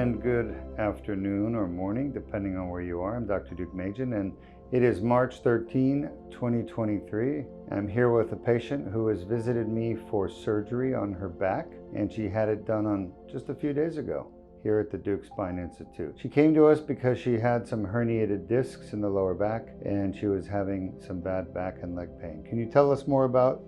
and good afternoon or morning, depending on where you are. I'm Dr. Deuk, and it is March 13, 2023. I'm here with a patient who has visited me for surgery on her back, and she had it done on just a few days ago here at the Deuk Spine Institute. She came to us because she had some herniated discs in the lower back, and she was having some bad back and leg pain. Can you tell us more about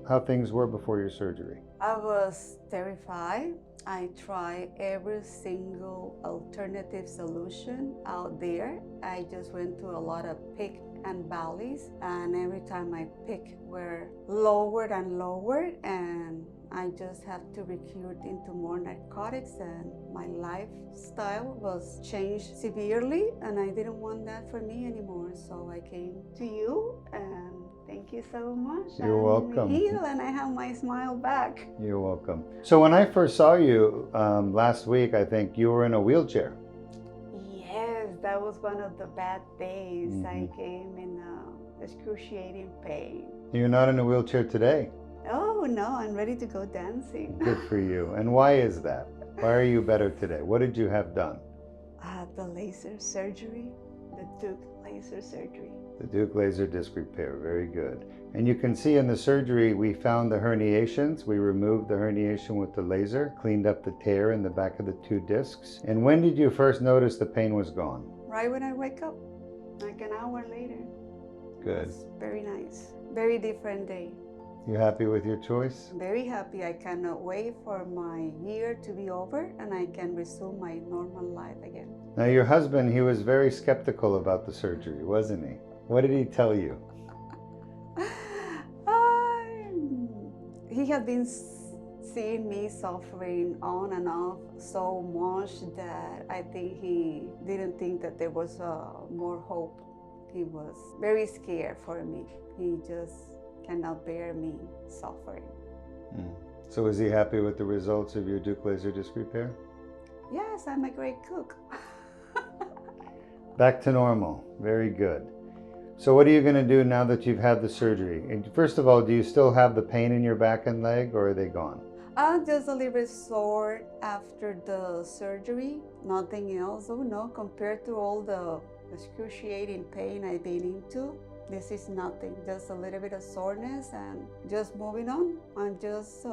how things were before your surgery? I was terrified. I tried every single alternative solution out there. I just went to a lot of peaks and valleys, and every time I picked were lower and lower, and I just have to recruit into more narcotics, and my lifestyle was changed severely, and I didn't want that for me anymore. So I came to you, and thank you so much. You're welcome. I'm healed, and I have my smile back. You're welcome. So when I first saw you last week, I think you were in a wheelchair. Yes, that was one of the bad days. I came in excruciating pain. You're not in a wheelchair today. Oh no, I'm ready to go dancing. Good for you. And why is that? Why are you better today? What did you have done? The laser surgery, the Deuk laser surgery. The Deuk laser disc repair, very good. And you can see in the surgery, we found the herniations. We removed the herniation with the laser, cleaned up the tear in the back of the two discs. And when did you first notice the pain was gone? Right when I wake up, like an hour later. Good. It's very nice. Very different day. You happy with your choice? Very happy. I cannot wait for my year to be over and I can resume my normal life again. Now your husband, he was very skeptical about the surgery, wasn't he? What did he tell you? He had been seeing me suffering on and off so much that I think he didn't think that there was more hope. He was very scared for me. He just cannot bear me suffering. So is he happy with the results of your Deuk laser disc repair? Yes, I'm a great cook. Back to normal. Very good. So what are you going to do now that you've had the surgery? And first of all, do you still have the pain in your back and leg, or are they gone? I'm just a little bit sore after the surgery. Nothing else. Oh no, compared to all the excruciating pain I've been into, this is nothing. Just a little bit of soreness and just moving on. I'm just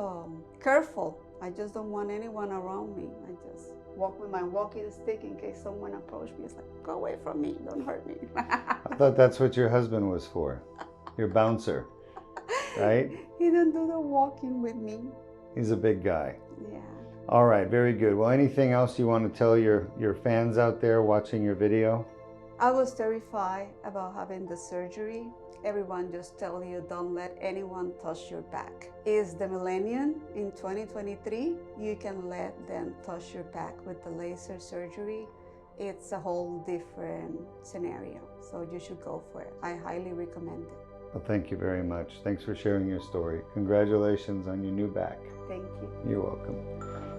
careful. I just don't want anyone around me. I just walk with my walking stick in case someone approaches me. It's like, go away from me, don't hurt me. I thought that's what your husband was for, your bouncer, right? He didn't do the walking with me. He's a big guy. Yeah. All right, very good. Well, anything else you want to tell your fans out there watching your video? I was terrified about having the surgery. Everyone just tell you, don't let anyone touch your back. It's the millennium in 2023. You can let them touch your back with the laser surgery. It's a whole different scenario. So you should go for it. I highly recommend it. Well, thank you very much. Thanks for sharing your story. Congratulations on your new back. Thank you. You're welcome.